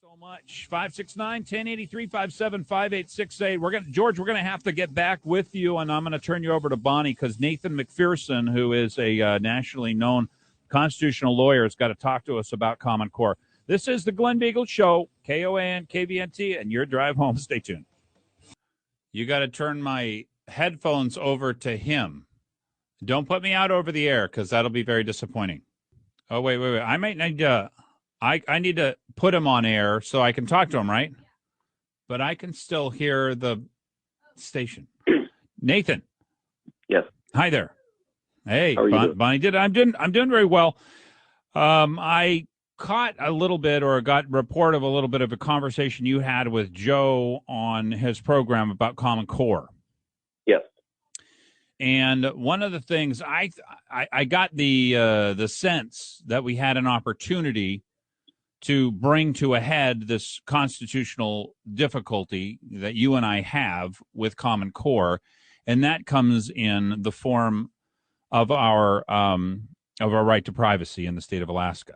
So much. 569-1083-575868. George, we're gonna have to get back with you, and I'm gonna turn you over to Bonnie because Nathan McPherson, who is a nationally known constitutional lawyer, has got to talk to us about Common Core. This is the Glen Biegel Show, KOAN, KVNT, and your drive home. Stay tuned. You got to turn my headphones over to him. Don't put me out over the air because that'll be very disappointing. Oh, wait. I might need to. I need to put him on air so I can talk to him, right? But I can still hear the station. Nathan. Yes. Hi there. Hey, how are you Bonnie. I'm doing very well. I caught a little bit, or got report of a little bit of a conversation you had with Joe on his program about Common Core. Yes. And one of the things I got the sense that we had an opportunity to bring to a head this constitutional difficulty that you and I have with Common Core, and that comes in the form of our right to privacy in the state of Alaska.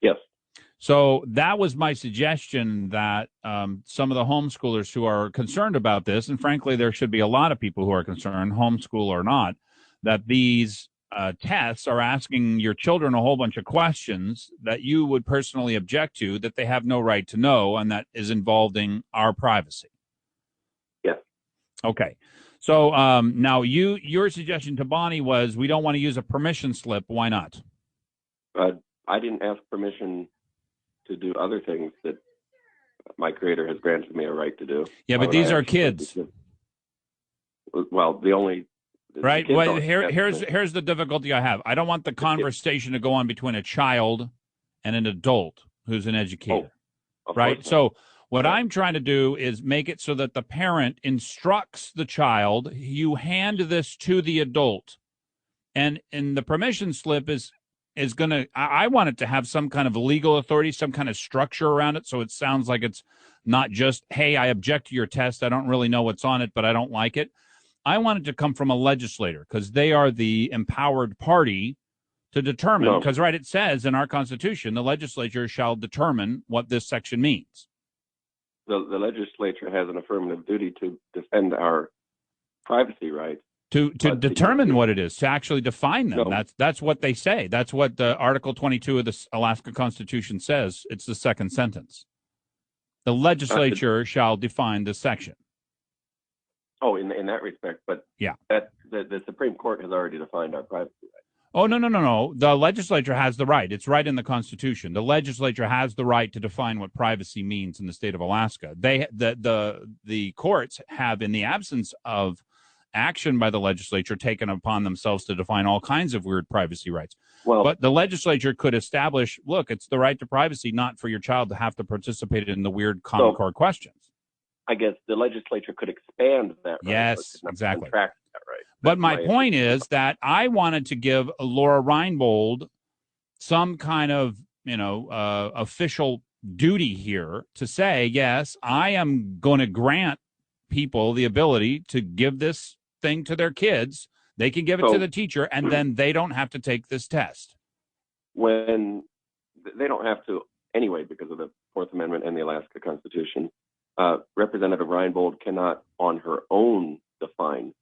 Yes. So that was my suggestion, that some of the homeschoolers who are concerned about this, and frankly, there should be a lot of people who are concerned, homeschool or not, that these tests are asking your children a whole bunch of questions that you would personally object to, that they have no right to know, and that is involving our privacy. Yes. Okay. So now your suggestion to Bonnie was we don't want to use a permission slip. Why not? I didn't ask permission to do other things that my Creator has granted me a right to do. Yeah, but these are kids. Well, the only... Right. Well, here's the difficulty I have. I don't want the conversation to go on between a child and an adult who's an educator. Right. So what I'm trying to do is make it so that the parent instructs the child. You hand this to the adult, and the permission slip is going to. I want it to have some kind of legal authority, some kind of structure around it, so it sounds like it's not just, hey, I object to your test. I don't really know what's on it, but I don't like it. I want it to come from a legislator because they are the empowered party to determine. Because, right, it says in our Constitution, the legislature shall determine what this section means. The legislature has an affirmative duty to defend our privacy rights. To determine what it is, to actually define them. No. That's what they say. That's what the Article 22 of the Alaska Constitution says. It's the second sentence. The legislature shall define this section. Oh, in that respect, but yeah, the Supreme Court has already defined our privacy rights. Oh, no. The legislature has the right. It's right in the Constitution. The legislature has the right to define what privacy means in the state of Alaska. The courts have, in the absence of action by the legislature, taken upon themselves to define all kinds of weird privacy rights. Well, but the legislature could establish, look, it's the right to privacy, not for your child to have to participate in the weird Common Core questions. I guess the legislature could expand that right. Yes, exactly. Contract that right. But my point is that I wanted to give Laura Reinbold some kind of, official duty here to say, yes, I am going to grant people the ability to give this thing to their kids. They can give it to the teacher, and then they don't have to take this test. When they don't have to anyway, because of the Fourth Amendment and the Alaska Constitution. Representative Reinbold cannot on her own define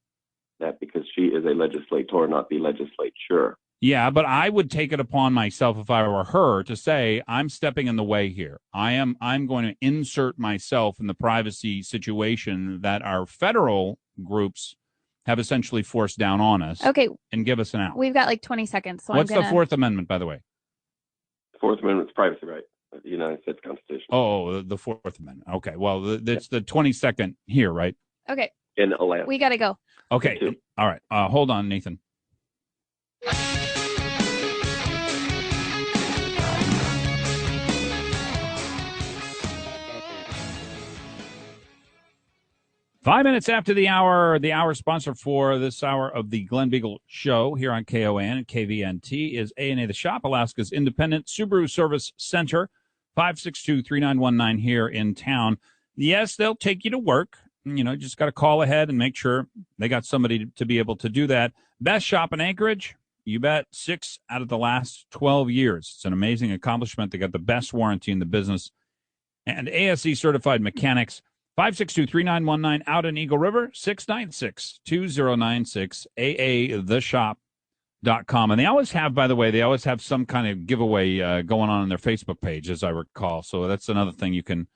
that because she is a legislator, not the legislature. Yeah, but I would take it upon myself if I were her to say, I'm stepping in the way here. I'm going to insert myself in the privacy situation that our federal groups have essentially forced down on us. Okay. And give us an out. We've got like 20 seconds. So what's the Fourth Amendment, by the way? The Fourth Amendment's privacy right. The United States Constitution. Oh, the Fourth Amendment. Okay. Well, it's the 22nd here, right? Okay. In Alaska. We got to go. Okay. All right. Hold on, Nathan. Five minutes after the hour sponsor for this hour of the Glen Biegel Show here on KOAN and KVNT is A&A The Shop, Alaska's independent Subaru Service Center, 562-3919 here in town. Yes, they'll take you to work. Just got to call ahead and make sure they got somebody to be able to do that. Best shop in Anchorage, you bet, 6 out of the last 12 years. It's an amazing accomplishment. They got the best warranty in the business. and ASE certified mechanics. 562-3919 out in Eagle River, 696-2096, atheshop.com. And they always have, by the way, they always have some kind of giveaway going on their Facebook page, as I recall. So that's another thing you can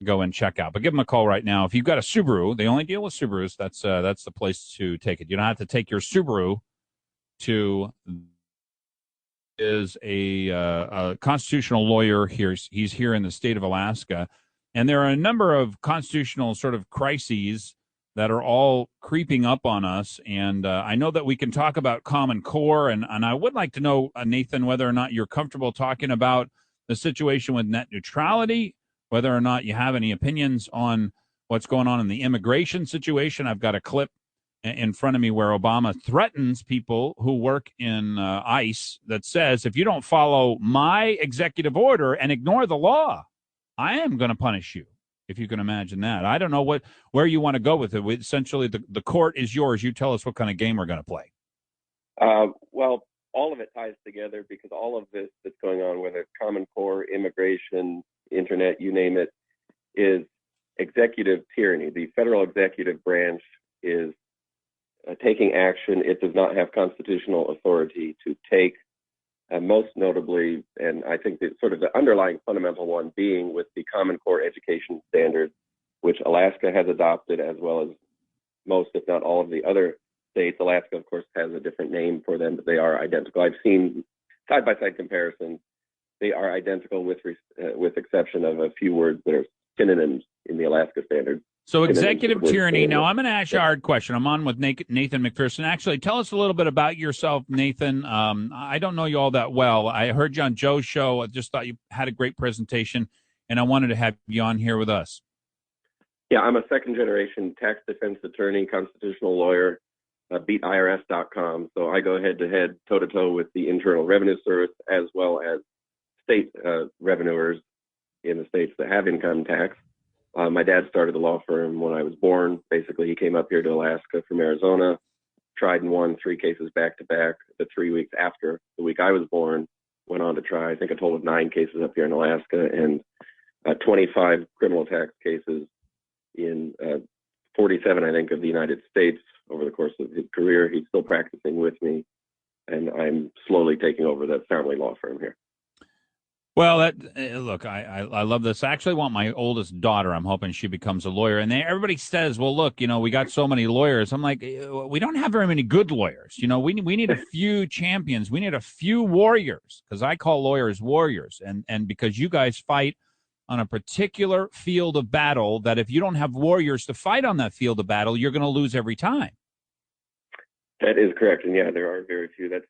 go and check out. But give them a call right now. If you've got a Subaru, they only deal with Subarus. That's the place to take it. You don't have to take your Subaru to is a constitutional lawyer here. He's here in the state of Alaska. And there are a number of constitutional sort of crises that are all creeping up on us. And I know that we can talk about Common Core. And I would like to know, Nathan, whether or not you're comfortable talking about the situation with net neutrality, whether or not you have any opinions on what's going on in the immigration situation. I've got a clip in front of me where Obama threatens people who work in ICE that says, if you don't follow my executive order and ignore the law, I am going to punish you, if you can imagine that. I don't know where you want to go with it. Essentially, the court is yours. You tell us what kind of game we're going to play. Well, all of it ties together because all of this that's going on, whether it's Common Core, immigration, internet, you name it, is executive tyranny. The federal executive branch is taking action it does not have constitutional authority to take. Most notably, and I think that sort of the underlying fundamental one being with the Common Core education standards, which Alaska has adopted as well as most, if not all, of the other states. Alaska, of course, has a different name for them, but they are identical. I've seen side-by-side comparisons. They are identical with exception of a few words that are synonyms in the Alaska standards. So executive tyranny. Now, I'm going to ask you a hard question. I'm on with Nathan McPherson. Actually, tell us a little bit about yourself, Nathan. I don't know you all that well. I heard you on Joe's show. I just thought you had a great presentation, and I wanted to have you on here with us. Yeah, I'm a second-generation tax defense attorney, constitutional lawyer, beatirs.com. So I go head-to-head, toe-to-toe with the Internal Revenue Service as well as state revenuers in the states that have income tax. My dad started the law firm when I was born. Basically, he came up here to Alaska from Arizona, tried and won 3 cases back-to-back the 3 weeks after the week I was born, went on to try, I think, a total of 9 cases up here in Alaska and 25 criminal tax cases in 47, I think, of the United States over the course of his career. He's still practicing with me, and I'm slowly taking over the family law firm here. Well, look, I love this. I actually want my oldest daughter. I'm hoping she becomes a lawyer. And everybody says, well, look, we got so many lawyers. I'm like, we don't have very many good lawyers. We need a few champions. We need a few warriors, because I call lawyers warriors. And because you guys fight on a particular field of battle that if you don't have warriors to fight on that field of battle, you're going to lose every time. That is correct. And yeah, there are very few. That's,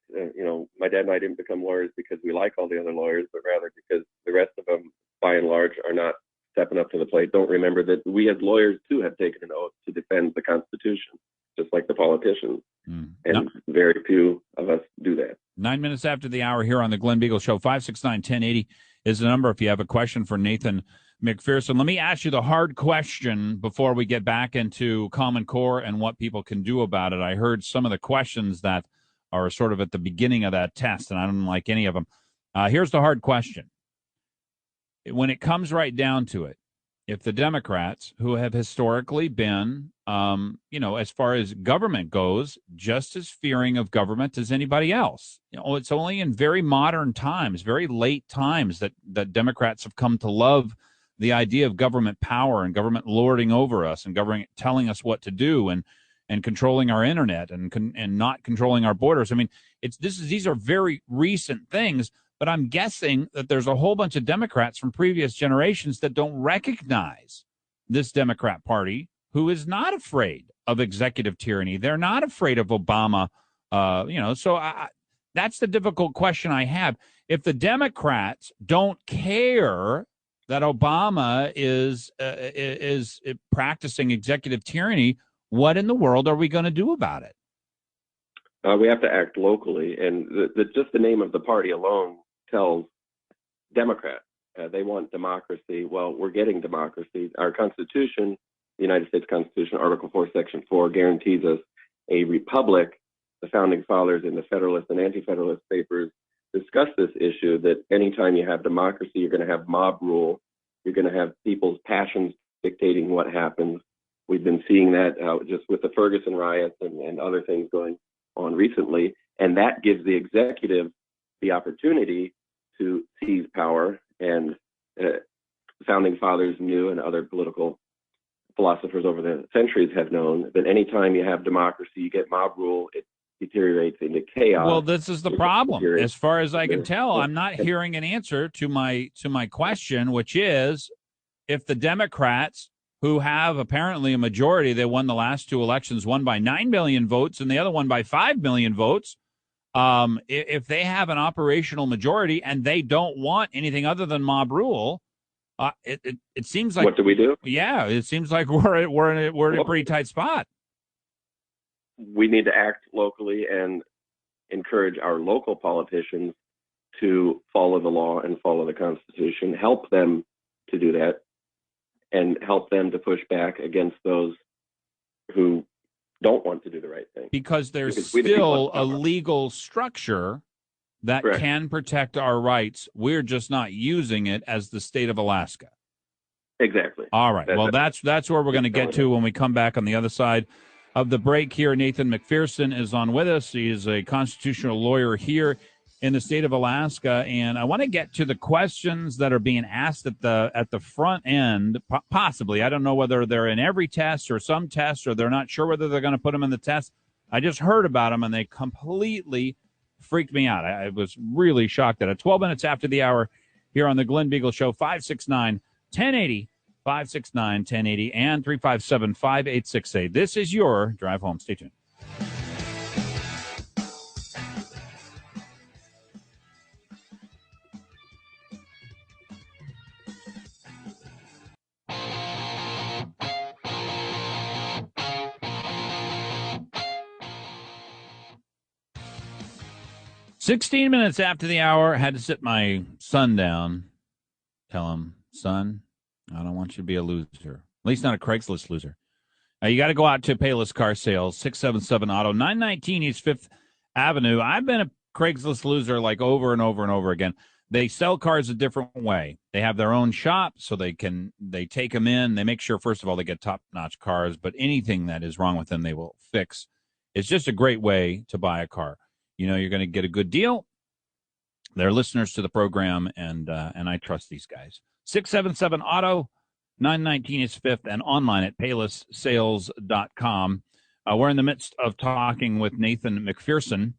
my dad and I didn't become lawyers because we like all the other lawyers, but rather because the rest of them, by and large, are not stepping up to the plate. Don't remember that we as lawyers, too, have taken an oath to defend the Constitution, just like the politicians. And very few of us do that. 9 minutes after the hour here on the Glen Biegel Show, 569-1080 is the number if you have a question for Nathan McPherson. Let me ask you the hard question before we get back into Common Core and what people can do about it. I heard some of the questions that are sort of at the beginning of that test, and I don't like any of them. Here's the hard question. When it comes right down to it, if the Democrats, who have historically been, as far as government goes, just as fearing of government as anybody else, it's only in very modern times, very late times that Democrats have come to love the idea of government power and government lording over us and government telling us what to do and controlling our internet and not controlling our borders. I mean, these are very recent things, but I'm guessing that there's a whole bunch of Democrats from previous generations that don't recognize this Democrat Party, who is not afraid of executive tyranny. They're not afraid of Obama. That's the difficult question I have. If the Democrats don't care that Obama is practicing executive tyranny, what in the world are we going to do about it? We have to act locally, and just the name of the party alone tells Democrats they want democracy. Well, we're getting democracy. Our Constitution, the United States Constitution, Article 4, Section 4, guarantees us a republic. The Founding Fathers in the Federalist and Anti-Federalist papers discuss this issue, that anytime you have democracy, you're going to have mob rule, You're going to have people's passions dictating what happens. We've been seeing that just with the Ferguson riots and other things going on recently. And that gives the executive the opportunity to seize power. And founding fathers knew, and other political philosophers over the centuries have known, that anytime you have democracy, you get mob rule, it deteriorates into chaos. Well, this is the problem. As far as I can tell, I'm not hearing an answer to my question, which is, if the Democrats, who have apparently a majority, they won the last two elections, one by 9 million votes and the other one by 5 million votes, if they have an operational majority and they don't want anything other than mob rule, it seems like, what do we do? Yeah, it seems like we're in a pretty tight spot. We need to act locally and encourage our local politicians to follow the law and follow the Constitution, help them to do that, and help them to push back against those who don't want to do the right thing. Because there's still a legal structure that Correct. can protect our rights. We're just not using it as the state of Alaska. Exactly. All right. Well, that's where we're going to get to when we come back on the other side of the break here. Nathan McPherson is on with us. He is a constitutional lawyer here in the state of Alaska, and I want to get to the questions that are being asked at the front end, possibly. I don't know whether they're in every test or some tests, or they're not sure whether they're going to put them in the test. I just heard about them, and they completely freaked me out. I was really shocked at it. 12 minutes after the hour here on the Glen Biegel Show, 569-1080. 569-1080 and 357-5868. This is your drive home. Stay tuned. "16 minutes after the hour, I had to sit my son down, tell him, son, I don't want you to be a loser. At least not a Craigslist loser. You got to go out to Payless Car Sales, 677 Auto, 919 East 5th Avenue. I've been a Craigslist loser like over and over and over again. They sell cars a different way. They have their own shop, so they take them in. They make sure, first of all, they get top-notch cars, but anything that is wrong with them, they will fix. It's just a great way to buy a car. You know you're going to get a good deal. They're listeners to the program, and I trust these guys. 677 Auto, 919 is 5th, and online at paylesssales.com. We're in the midst of talking with Nathan McPherson,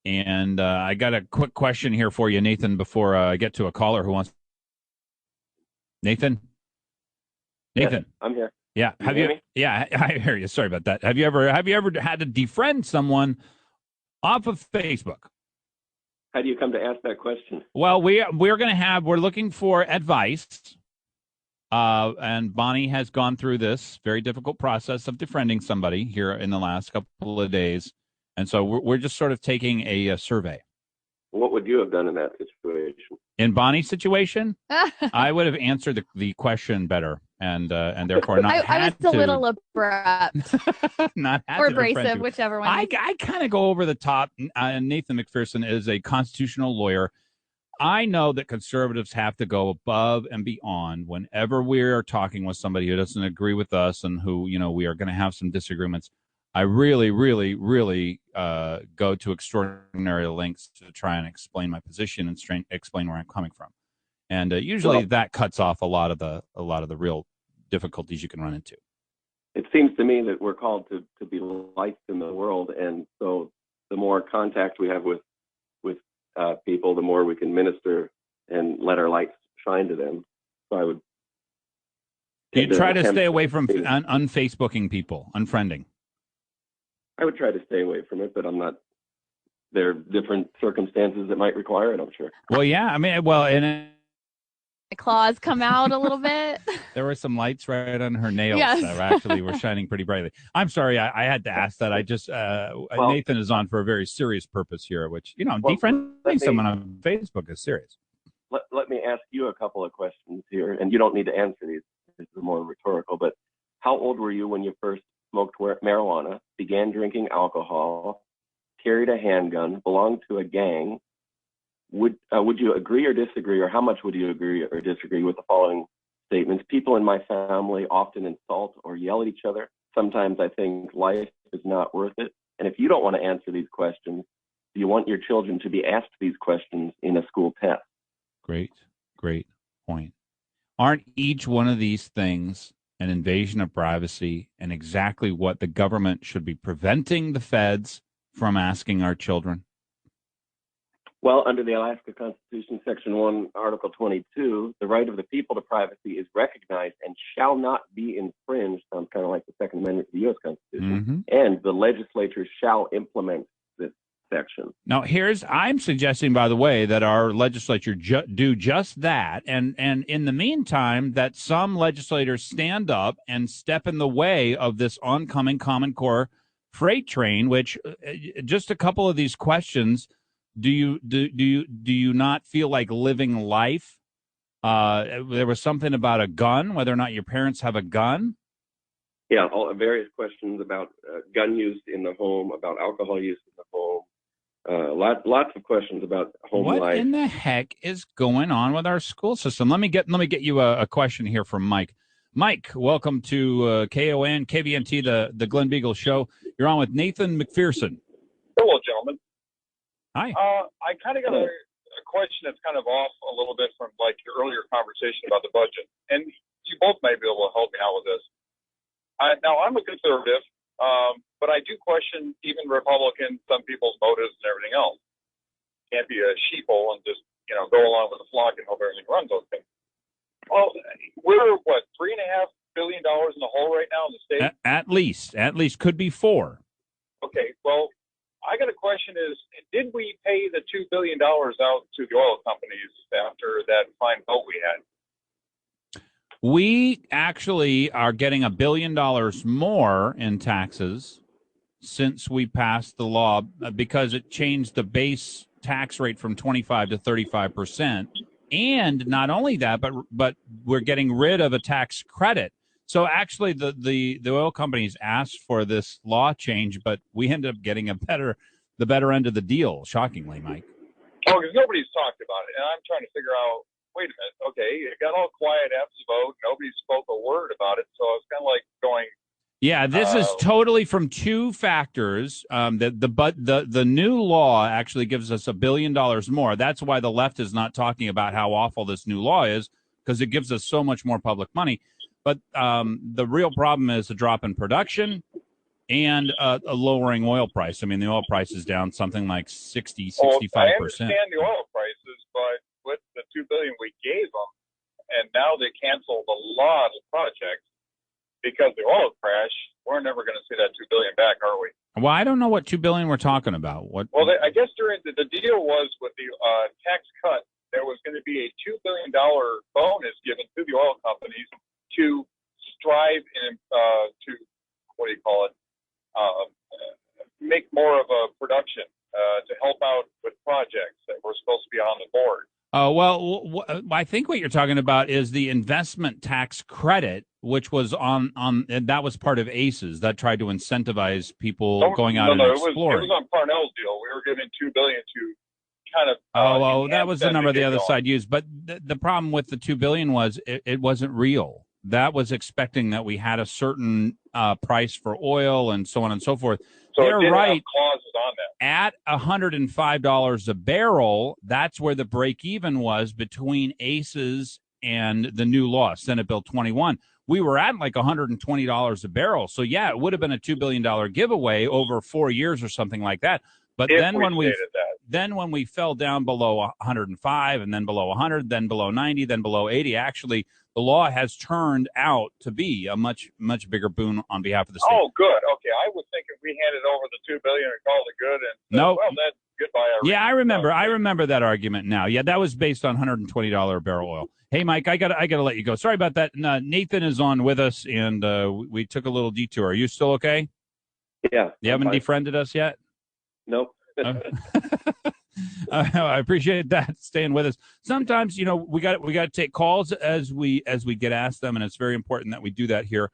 and I got a quick question here for you, Nathan, before I get to a caller who wants. Nathan? Nathan? Yes, I'm here. Yeah. Have you? Yeah, I hear you. Sorry about that. Have you ever had to defriend someone off of Facebook? How do you come to ask that question? Well, we're looking for advice, and Bonnie has gone through this very difficult process of defriending somebody here in the last couple of days, and so we're just sort of taking a survey. What would you have done in that situation? In Bonnie's situation, I would have answered the question better, and therefore not. I was a little abrupt, not had or to abrasive, whichever one. I kind of go over the top. Nathan McPherson is a constitutional lawyer. I know that conservatives have to go above and beyond whenever we are talking with somebody who doesn't agree with us and who we are going to have some disagreements. I really, really, really go to extraordinary lengths to try and explain my position and explain where I'm coming from, and usually that cuts off a lot of the real difficulties you can run into. It seems to me that we're called to be lights in the world, and so the more contact we have with people, the more we can minister and let our lights shine to them. So I would. You try to stay away from unfacebooking people, unfriending. I would try to stay away from it, but I'm not. There are different circumstances that might require it, I'm sure. Well, yeah. I mean, the claws come out a little bit. There were some lights right on her nails yes. that actually were shining pretty brightly. I'm sorry, I had to ask that. I just Nathan is on for a very serious purpose here, which defriending someone on Facebook is serious. Let me ask you a couple of questions here, and you don't need to answer these. This is more rhetorical, but how old were you when you first smoked marijuana, began drinking alcohol, carried a handgun, belonged to a gang? Would you agree or disagree, or how much would you agree or disagree with the following statements. People in my family often insult or yell at each other. Sometimes I think life is not worth it. And if you don't want to answer these questions, do you want your children to be asked these questions in a school test? Great point. Aren't each one of these things an invasion of privacy and exactly what the government should be preventing the feds from asking our children? Well, under the Alaska Constitution, Section 1, Article 22, the right of the people to privacy is recognized and shall not be infringed. Sounds kind of like the Second Amendment to the U.S. Constitution. Mm-hmm. And the legislature shall implement this section. Now, I'm suggesting, by the way, that our legislature do just that. And in the meantime, that some legislators stand up and step in the way of this oncoming Common Core freight train, which just a couple of these questions. Do you not feel like living life? There was something about a gun, whether or not your parents have a gun. Yeah, various questions about gun use in the home, about alcohol use in the home. Lots of questions about home life. What in the heck is going on with our school system? Let me get you a question here from Mike. Mike, welcome to KOAN, KVNT, the Glen Biegel Show. You're on with Nathan McPherson. Hello, gentlemen. Hi. I kind of got a question that's kind of off a little bit from like your earlier conversation about the budget, and you both may be able to help me out with this. Now, I'm a conservative, but I do question even Republicans, some people's motives and everything else. Can't be a sheeple and just go along with the flock and hope everything runs okay. Well, we're what, $3.5 billion in the hole right now in the state? At least could be $4 billion. Okay, well, I got a question is, did we pay the $2 billion out to the oil companies after that fine vote we had? We actually are getting $1 billion more in taxes since we passed the law because it changed the base tax rate from 25% to 35%. And not only that, but we're getting rid of a tax credit. So actually, the oil companies asked for this law change, but we ended up getting the better end of the deal. Shockingly, Mike. Oh, because nobody's talked about it, and I'm trying to figure out. Wait a minute. Okay, it got all quiet after the vote. Nobody spoke a word about it, so I was kind of like going. Yeah, this is totally from two factors. The new law actually gives us $1 billion more. That's why the left is not talking about how awful this new law is, because it gives us so much more public money. But the real problem is a drop in production and a lowering oil price. I mean, the oil price is down something like 65%. I understand the oil prices, but with the $2 billion we gave them, and now they canceled a lot of projects because the oil crash, we're never going to see that $2 billion back, are we? Well, I don't know what $2 billion we're talking about. What? Well, I guess during the deal was with the tax cut, there was going to be a $2 billion bonus given to the oil companies to strive and to make more of a production to help out with projects that were supposed to be on the board. Well, I think what you're talking about is the investment tax credit, which was on and that was part of ACES that tried to incentivize people going out and exploring. It was on Parnell's deal. We were giving $2 billion to kind of. That was the number the other side used. But the problem with the $2 billion was it wasn't real. That was expecting that we had a certain price for oil and so on and so forth. So they're right. Have clauses on that. At $105 a barrel, that's where the break even was between ACES and the new law, Senate Bill 21. We were at like $120 a barrel. So, yeah, it would have been a $2 billion giveaway over 4 years or something like that. But then when we fell down below 105 and then below 100, then below 90, then below 80, actually the law has turned out to be a much, much bigger boon on behalf of the state. Oh, good. Okay. I was thinking we handed over the $2 billion and called it good. And no. Well, that's goodbye. Yeah, I remember that argument now. Yeah, that was based on $120 a barrel oil. Hey, Mike, I gotta let you go. Sorry about that. Nathan is on with us, and we took a little detour. Are you still okay? Yeah. You haven't defriended us yet? Nope. I appreciate that, staying with us. Sometimes, we got to take calls as we get asked them, and it's very important that we do that here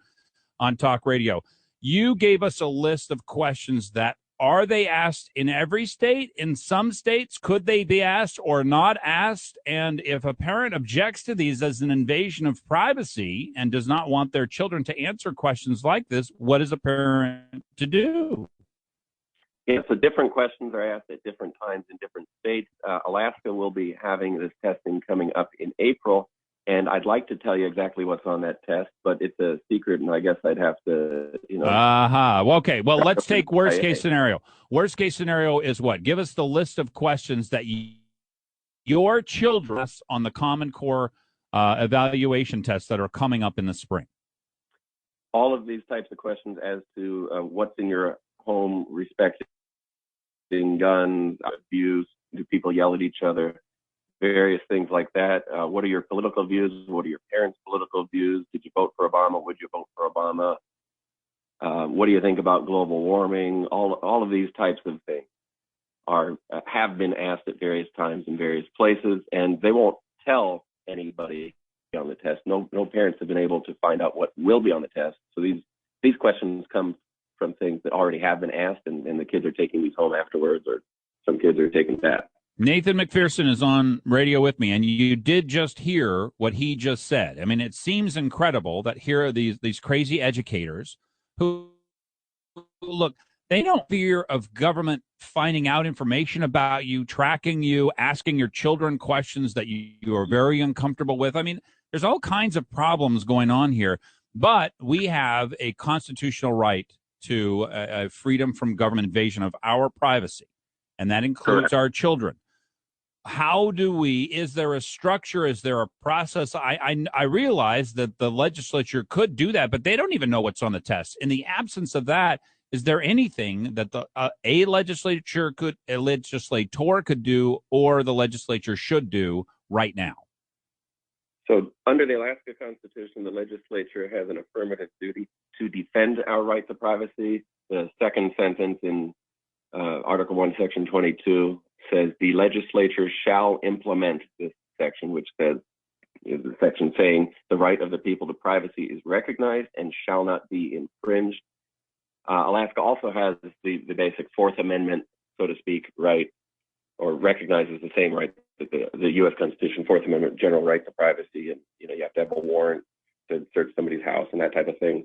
on Talk Radio. You gave us a list of questions that are they asked in every state? In some states, could they be asked or not asked? And if a parent objects to these as an invasion of privacy and does not want their children to answer questions like this, what is a parent to do? Yeah, so different questions are asked at different times in different states. Alaska will be having this testing coming up in April. And I'd like to tell you exactly what's on that test, but it's a secret, and I guess I'd have to, Well, okay. Well, let's take worst case scenario. Worst case scenario is what? Give us the list of questions that your children on the Common Core evaluation tests that are coming up in the spring. All of these types of questions as to what's in your home, respecting guns, abuse, do people yell at each other? Various things like that. What are your political views? What are your parents' political views? Did you vote for Obama? Would you vote for Obama? What do you think about global warming? All of these types of things have been asked at various times in various places, and they won't tell anybody on the test. No parents have been able to find out what will be on the test. So these questions come from things that already have been asked, and the kids are taking these home afterwards, or some kids are taking that. Nathan McPherson is on radio with me, and you did just hear what he just said. I mean, it seems incredible that here are these crazy educators who, look, they don't fear of government finding out information about you, tracking you, asking your children questions that you are very uncomfortable with. I mean, there's all kinds of problems going on here, but we have a constitutional right to freedom from government invasion of our privacy, and that includes our children. How do we, is there a structure? Is there a process? I realize that the legislature could do that, but they don't even know what's on the test. In the absence of that, is there anything that a legislator could do, or the legislature should do right now? So under the Alaska Constitution, the legislature has an affirmative duty to defend our right to privacy. The second sentence in Article 1, Section 22 says the legislature shall implement this section, which says, is the section saying the right of the people to privacy is recognized and shall not be infringed. Alaska also has the basic Fourth Amendment, so to speak, right, or recognizes the same right that the U.S. Constitution, Fourth Amendment, general right to privacy, and you have to have a warrant to search somebody's house and that type of thing.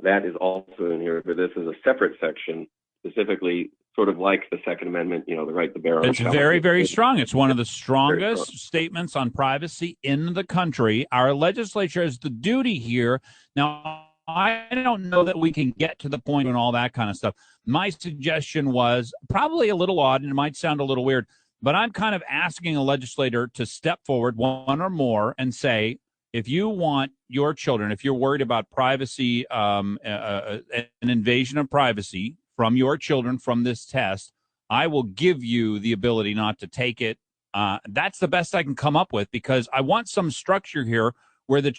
That is also in here, but this is a separate section, specifically sort of like the Second Amendment, the right to bear arms. It's very, very strong. It's one of the strongest statements on privacy in the country. Our legislature has the duty here. Now, I don't know that we can get to the point and all that kind of stuff. My suggestion was probably a little odd, and it might sound a little weird, but I'm kind of asking a legislator to step forward, one or more, and say, if you want your children, if you're worried about privacy, an invasion of privacy from your children from this test, I will give you the ability not to take it. That's the best I can come up with, because I want some structure here where the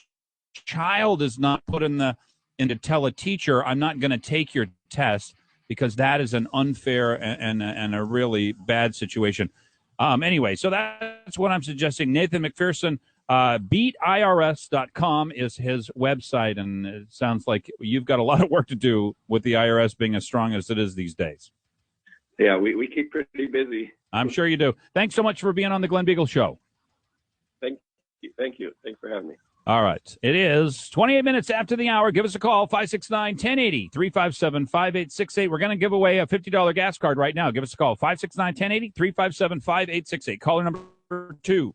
child is not put in to tell a teacher, I'm not going to take your test, because that is an unfair and a really bad situation. Anyway, so that's what I'm suggesting. Nathan McPherson, beatirs.com is his website, and it sounds like you've got a lot of work to do with the IRS being as strong as it is these days. Yeah, we keep pretty busy. I'm sure you do. Thanks so much for being on the Glen Biegel Show. Thank you. Thanks for having me. All right. It is 28 minutes after the hour. Give us a call, 569-1080, 357-5868. We're going to give away a $50 gas card right now. Give us a call, 569-1080, 357-5868. Caller number 2.